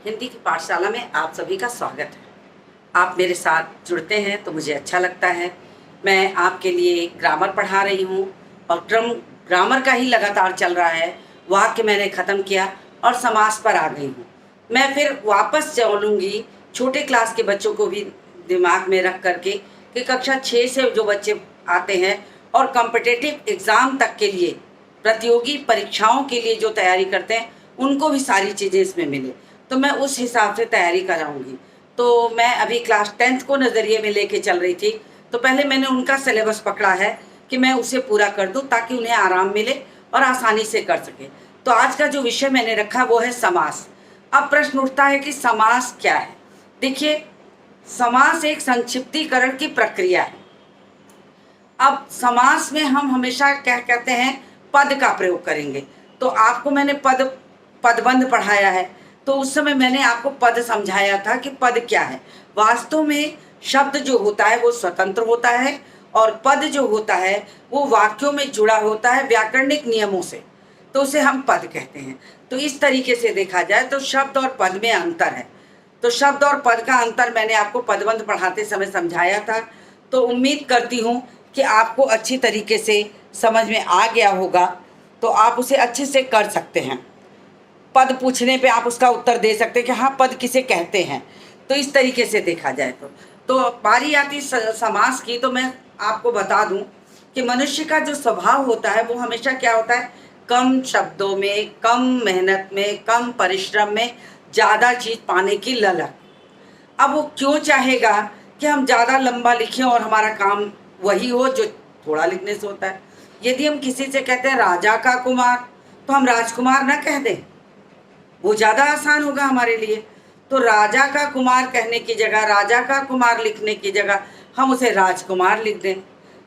हिंदी की पाठशाला में आप सभी का स्वागत है। आप मेरे साथ जुड़ते हैं तो मुझे अच्छा लगता है। मैं आपके लिए ग्रामर पढ़ा रही हूँ और ग्रामर का ही लगातार चल रहा है। वाक्य मैंने ख़त्म किया और समास पर आ गई हूँ। मैं फिर वापस चलूँगी छोटे क्लास के बच्चों को भी दिमाग में रख करके कि कक्षा 6 से जो बच्चे आते हैं और कॉम्पिटिटिव एग्ज़ाम तक के लिए, प्रतियोगी परीक्षाओं के लिए जो तैयारी करते हैं, उनको भी सारी चीज़ें इसमें मिले, तो मैं उस हिसाब से तैयारी कराऊंगी। तो मैं अभी क्लास 10th को नज़रिए में लेके चल रही थी, तो पहले मैंने उनका सिलेबस पकड़ा है कि मैं उसे पूरा कर दूं ताकि उन्हें आराम मिले और आसानी से कर सके। तो आज का जो विषय मैंने रखा वो है समास। अब प्रश्न उठता है कि समास क्या है। देखिए, समास एक संक्षिप्तीकरण की प्रक्रिया है। अब समास में हम हमेशा क्या कहते हैं, पद का प्रयोग करेंगे। तो आपको मैंने पदबंध पढ़ाया है, तो उस समय मैंने आपको पद समझाया था कि पद क्या है। वास्तव में शब्द जो होता है वो स्वतंत्र होता है और पद जो होता है वो वाक्यों में जुड़ा होता है व्याकरणिक नियमों से, तो उसे हम पद कहते हैं। तो इस तरीके से देखा जाए तो शब्द और पद में अंतर है। तो शब्द और पद का अंतर मैंने आपको पदबंध पढ़ाते समय समझाया था। तो उम्मीद करती हूँ कि आपको अच्छी तरीके से समझ में आ गया होगा, तो आप उसे अच्छे से कर सकते हैं। पद पूछने पे आप उसका उत्तर दे सकते हैं कि हाँ, पद किसे कहते हैं। तो इस तरीके से देखा जाए तो बारी आती समास की, तो मैं आपको बता दूं कि मनुष्य का जो स्वभाव होता है वो हमेशा क्या होता है, कम शब्दों में, कम मेहनत में, कम परिश्रम में ज़्यादा चीज़ पाने की ललक। अब वो क्यों चाहेगा कि हम ज़्यादा लंबा लिखें और हमारा काम वही हो जो थोड़ा लिखने से होता है। यदि हम किसी से कहते हैं राजा का कुमार, तो हम राजकुमार ना कह दें, वो ज़्यादा आसान होगा हमारे लिए। तो राजा का कुमार कहने की जगह, राजा का कुमार लिखने की जगह हम उसे राजकुमार लिख दें।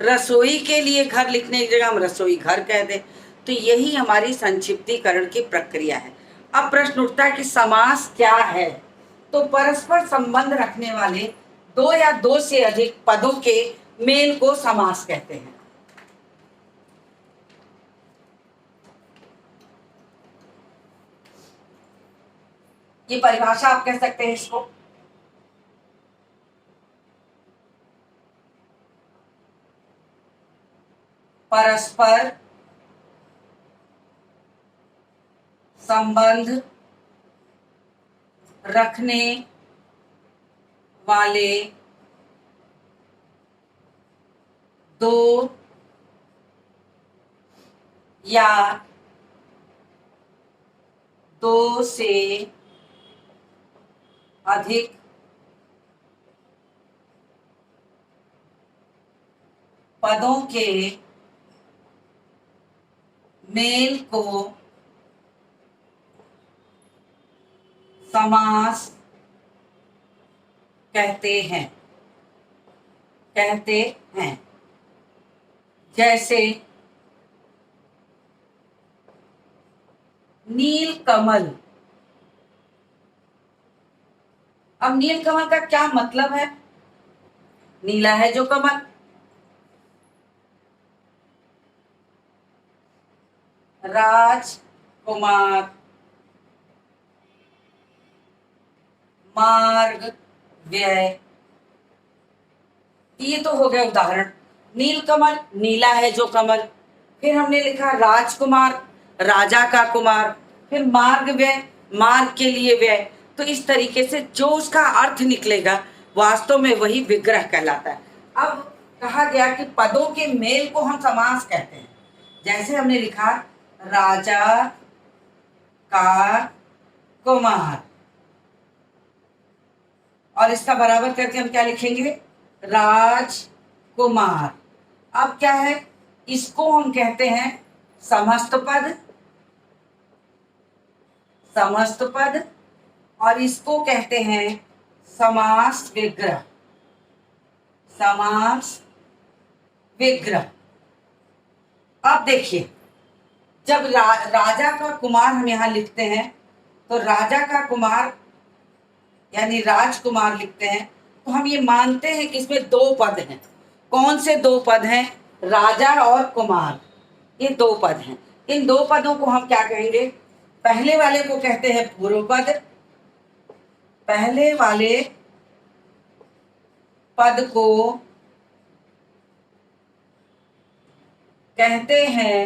रसोई के लिए घर लिखने की जगह हम रसोई घर कह दें। तो यही हमारी संक्षिप्तीकरण की प्रक्रिया है। अब प्रश्न उठता है कि समास क्या है। तो परस्पर संबंध रखने वाले दो या दो से अधिक पदों के मेल को समास कहते हैं। ये परिभाषा आप कह सकते हैं इसको। परस्पर संबंध रखने वाले दो या दो से अधिक पदों के मेल को समास कहते हैं। जैसे नील कमल। अब नील कमल का क्या मतलब है? नीला है जो कमल, राजकुमार, मार्ग व्यय, ये तो हो गया उदाहरण। नील कमल, नीला है जो कमल। फिर हमने लिखा राजकुमार, राजा का कुमार। फिर मार्ग व्यय, मार्ग के लिए व्यय। तो इस तरीके से जो उसका अर्थ निकलेगा वास्तव में वही विग्रह कहलाता है। अब कहा गया कि पदों के मेल को हम समास कहते हैं। जैसे हमने लिखा राजा का कुमार, और इसका बराबर करके हम क्या लिखेंगे, राजकुमार। अब क्या है, इसको हम कहते हैं समस्त पद, और इसको कहते हैं समास विग्रह। अब देखिए, जब राजा का कुमार हम यहां लिखते हैं, तो राजा का कुमार यानी राजकुमार लिखते हैं, तो हम ये मानते हैं कि इसमें दो पद हैं। कौन से दो पद हैं? राजा और कुमार, ये दो पद हैं। इन दो पदों को हम क्या कहेंगे? पहले वाले को कहते हैं पूर्व पद पहले वाले पद को कहते हैं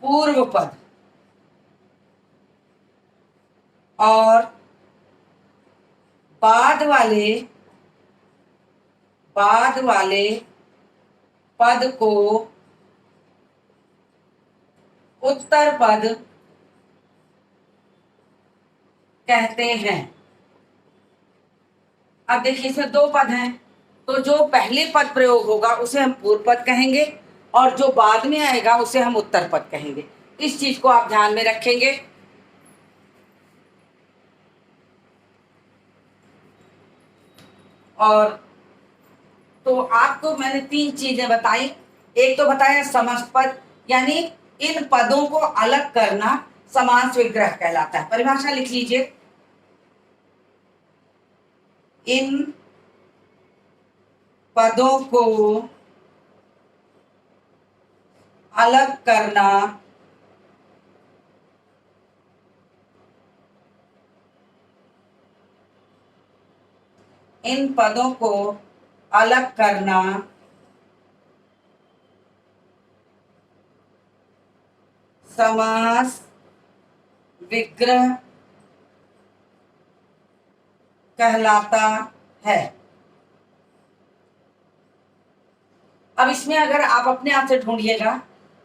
पूर्व पद और बाद वाले पद को उत्तर पद कहते हैं। अब देखिए इसमें दो पद हैं, तो जो पहले पद प्रयोग होगा उसे हम पूर्व पद कहेंगे और जो बाद में आएगा उसे हम उत्तर पद कहेंगे। इस चीज को आप ध्यान में रखेंगे। और तो आपको मैंने तीन चीजें बताई। एक तो बताया समस्त पद, यानी इन पदों को अलग करना समास विग्रह कहलाता है। परिभाषा लिख लीजिए, इन पदों को अलग करना समास विग्रह कहलाता है। अब इसमें अगर आप अपने आप से ढूंढिएगा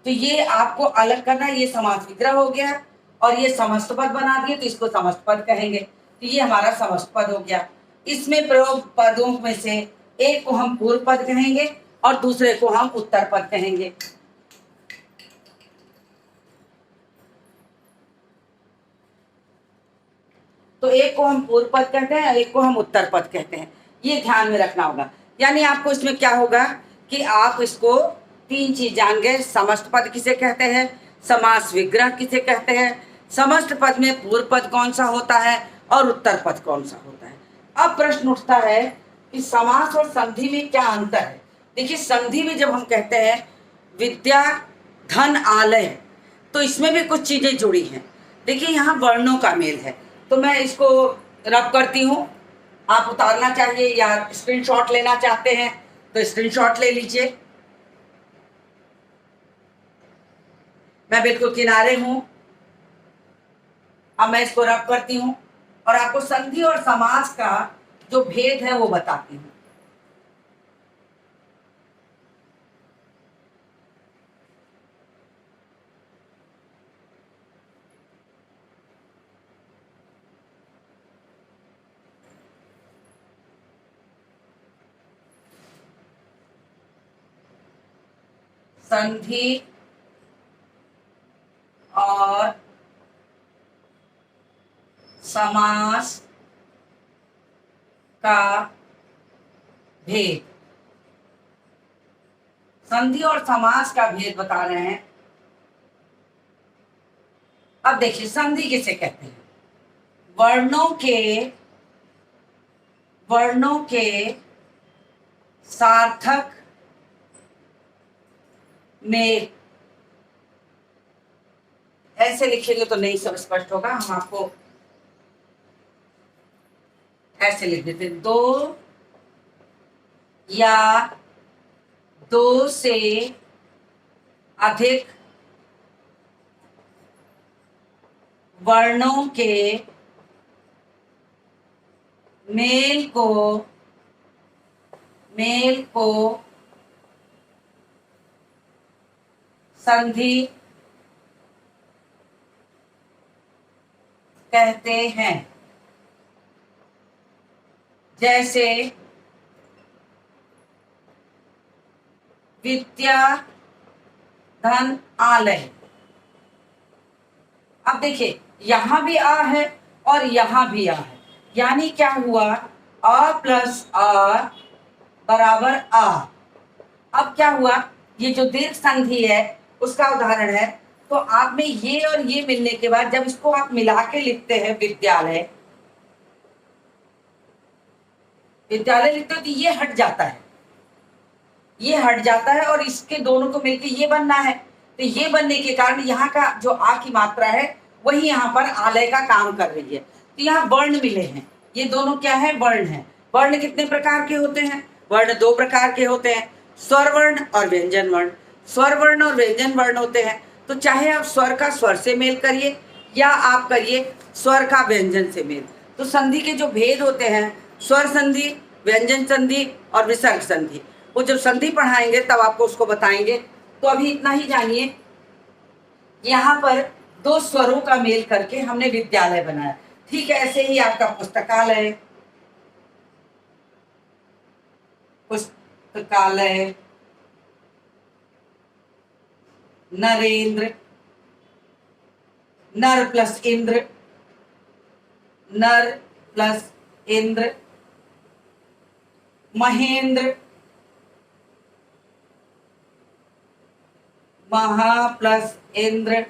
तो ये आपको अलग करना, ये समास विग्रह हो गया और ये समस्त पद बना दिए तो इसको समस्त पद कहेंगे। तो ये हमारा समस्त पद हो गया। इसमें प्रयोग पदों में से एक को हम पूर्व पद कहेंगे और दूसरे को हम उत्तर पद कहेंगे। तो एक को हम पूर्व पद कहते हैं, एक को हम उत्तर पद कहते हैं। ये ध्यान में रखना होगा। यानी आपको इसमें क्या होगा कि आप इसको तीन चीज जान गए। समस्त पद किसे कहते हैं, समास विग्रह किसे कहते हैं, समस्त पद में पूर्व पद कौन सा होता है और उत्तर पद कौन सा होता है। अब प्रश्न उठता है कि समास और संधि में क्या अंतर है। देखिए संधि में जब हम कहते हैं विद्या धन आलय, तो इसमें भी कुछ चीजें जुड़ी हैं। देखिए यहाँ वर्णों का मेल है, तो मैं इसको रब करती हूँ। आप उतारना चाहिए या स्क्रीनशॉट लेना चाहते हैं तो स्क्रीनशॉट ले लीजिए। मैं बिल्कुल किनारे हूं। अब मैं इसको रब करती हूं और आपको संधि और समास का जो भेद है वो बताती हूं। संधि और समास का भेद, संधि और समास का भेद बता रहे हैं। अब देखिए संधि किसे कहते हैं, वर्णों के सार्थक में, ऐसे लिखेंगे तो नहीं सब स्पष्ट होगा, हम आपको ऐसे लिख देते हैं। दो या दो से अधिक वर्णों के मेल को संधि कहते हैं। जैसे विद्या धन आलय। अब देखिए यहां भी आ है और यहां भी आ है, यानी क्या हुआ, आ प्लस आ बराबर आ। अब क्या हुआ, ये जो दीर्घ संधि है उसका उदाहरण है। तो आप में ये और ये मिलने के बाद जब इसको आप मिला के लिखते हैं विद्यालय लिखते हो तो ये हट जाता है, ये हट जाता है और इसके दोनों को मिलकर ये बनना है। तो ये बनने के कारण यहाँ का जो आ की मात्रा है वही यहाँ पर आलय का काम कर रही है। तो यहाँ वर्ण मिले हैं, ये दोनों क्या है, वर्ण है। वर्ण कितने प्रकार के होते हैं, वर्ण दो प्रकार के होते हैं, स्वर वर्ण और व्यंजन वर्ण। स्वर वर्ण और व्यंजन वर्ण होते हैं, तो चाहे आप स्वर का स्वर से मेल करिए या आप करिए स्वर का व्यंजन से मेल। तो संधि के जो भेद होते हैं, स्वर संधि, व्यंजन संधि और विसर्ग संधि, वो जब संधि पढ़ाएंगे तब आपको उसको बताएंगे। तो अभी इतना ही जानिए, यहाँ पर दो स्वरों का मेल करके हमने विद्यालय बनाया। ठीक है, ऐसे ही आपका पुस्तकालय, पुस्तकालय, नरेंद्र, नर प्लस इंद्र, नर प्लस इंद्र, महेंद्र, महा प्लस इंद्र,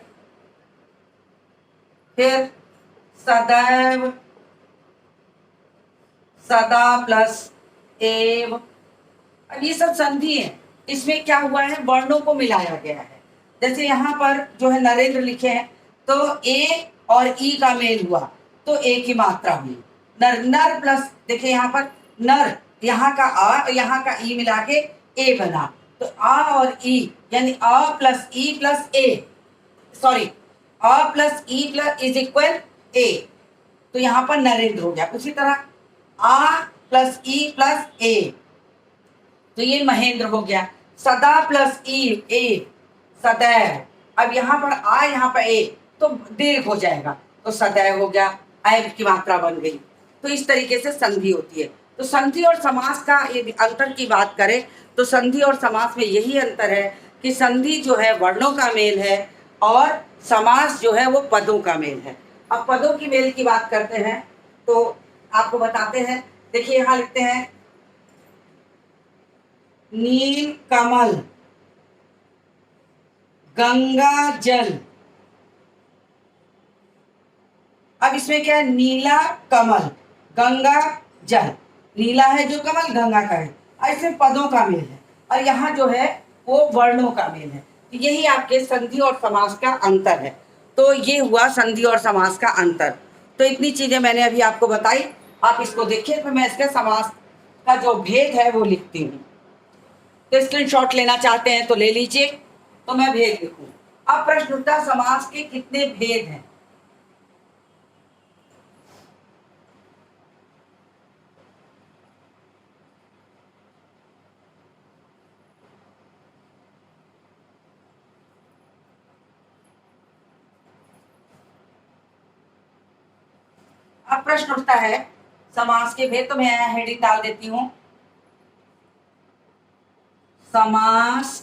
फिर सदैव, सदा प्लस एव। अब ये सब संधि है, इसमें क्या हुआ है, वर्णों को मिलाया गया है। जैसे यहाँ पर जो है नरेंद्र लिखे हैं, तो ए और ई का मेल हुआ तो ए की मात्रा हुई। नर, नर प्लस, देखिए यहाँ पर नर, यहाँ का आ और यहाँ का ई मिला के ए बना, तो आ और ई यानी आ प्लस ई प्लस ए, सॉरी आ प्लस ई प्लस इज इक्वल ए, तो यहाँ पर नरेंद्र हो गया। उसी तरह आ प्लस ई प्लस ए, तो ये महेंद्र हो गया। सदा प्लस ई ए, सदैव। अब यहाँ पर आ, यहाँ पर ए, तो दीर्घ हो जाएगा, तो सदैव हो गया, ऐब की मात्रा बन गई। तो इस तरीके से संधि होती है। तो संधि और समास का यदि अंतर की बात करें तो संधि और समास में यही अंतर है कि संधि जो है वर्णों का मेल है और समास जो है वो पदों का मेल है। अब पदों की मेल की बात करते हैं तो आपको बताते हैं। देखिए यहाँ लिखते हैं नील कमल, गंगा जल। अब इसमें क्या है, नीला कमल, गंगा जल। नीला है जो कमल, गंगा का है, ऐसे पदों का मेल है। और यहाँ जो है वो वर्णों का मेल है। तो यही आपके संधि और समास का अंतर है। तो ये हुआ संधि और समास का अंतर। तो इतनी चीजें मैंने अभी आपको बताई, आप इसको देखिए। तो मैं इसके समास का जो भेद है वो लिखती हूँ। तो स्क्रीनशॉट लेना चाहते हैं तो ले लीजिए। तो मैं भेद लिखूं। अब प्रश्न उठता है समास के कितने भेद हैं। अब प्रश्न उठता है समास के भेद। तो मैं यहाँ हेडिंग डाल देती हूँ, समास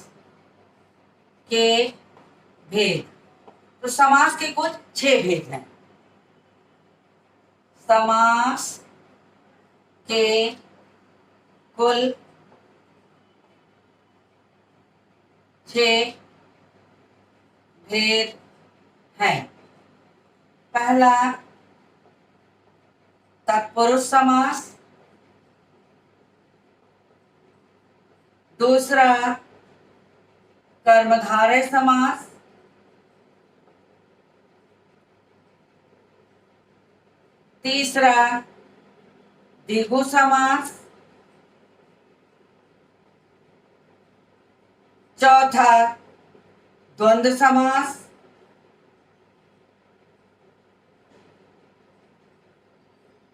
के भेद। तो समास के कुल 6 भेद हैं। समास के कुल 6 भेद हैं। पहला तत्पुरुष समास, दूसरा कर्मधारय समास, तीसरा द्विगु समास, चौथा द्वंद्व समास,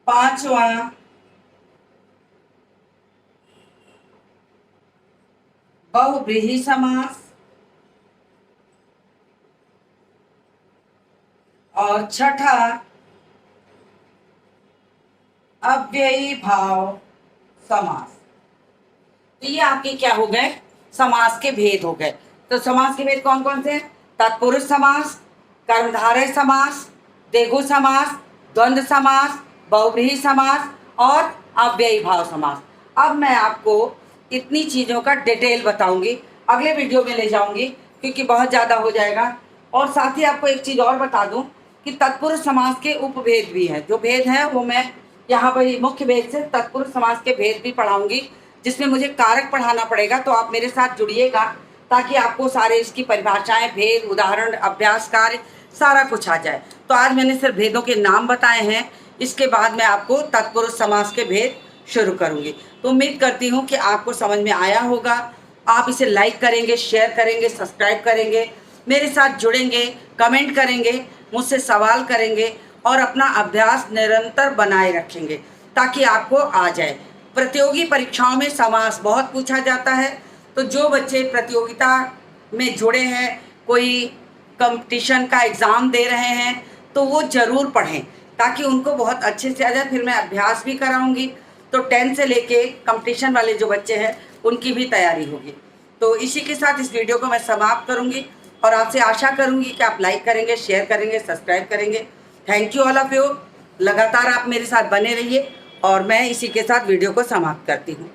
पांचवा बहुव्रीहि समास और छठा अव्ययी भाव समास। तो ये आपके क्या हो गए, समास के भेद हो गए। तो समास के भेद कौन कौन से हैं? तत्पुरुष समास, कर्मधारय समास, द्विगु समास, द्वंद्व समास, बहुव्रीहि समास और अव्ययी भाव समास। अब मैं आपको इतनी चीज़ों का डिटेल बताऊंगी, अगले वीडियो में ले जाऊंगी क्योंकि बहुत ज़्यादा हो जाएगा। और साथ ही आपको एक चीज़ और बता दूं कि तत्पुरुष समास के उपभेद भी हैं। जो भेद हैं वो मैं यहाँ पर मुख्य भेद से तत्पुरुष समास के भेद भी पढ़ाऊंगी, जिसमें मुझे कारक पढ़ाना पड़ेगा। तो आप मेरे साथ जुड़िएगा ताकि आपको सारे इसकी परिभाषाएं, भेद, उदाहरण, अभ्यास कार्य सारा कुछ आ जाए। तो आज मैंने सिर्फ भेदों के नाम बताए हैं। इसके बाद मैं आपको तत्पुरुष समास के भेद शुरू करूंगी। तो उम्मीद करती हूँ कि आपको समझ में आया होगा। आप इसे लाइक करेंगे, शेयर करेंगे, सब्सक्राइब करेंगे, मेरे साथ जुड़ेंगे, कमेंट करेंगे, मुझसे सवाल करेंगे और अपना अभ्यास निरंतर बनाए रखेंगे ताकि आपको आ जाए। प्रतियोगी परीक्षाओं में समास बहुत पूछा जाता है, तो जो बच्चे प्रतियोगिता में जुड़े हैं, कोई कंपटीशन का एग्ज़ाम दे रहे हैं, तो वो ज़रूर पढ़ें ताकि उनको बहुत अच्छे से आ जाए। फिर मैं अभ्यास भी कराऊंगी, तो 10 से लेके कंपटीशन वाले जो बच्चे हैं उनकी भी तैयारी होगी। तो इसी के साथ इस वीडियो को मैं समाप्त करूंगी और आपसे आशा करूंगी कि आप लाइक करेंगे, शेयर करेंगे, सब्सक्राइब करेंगे। Thank you all of you. लगातार आप मेरे साथ बने रहिए और मैं इसी के साथ वीडियो को समाप्त करती हूँ।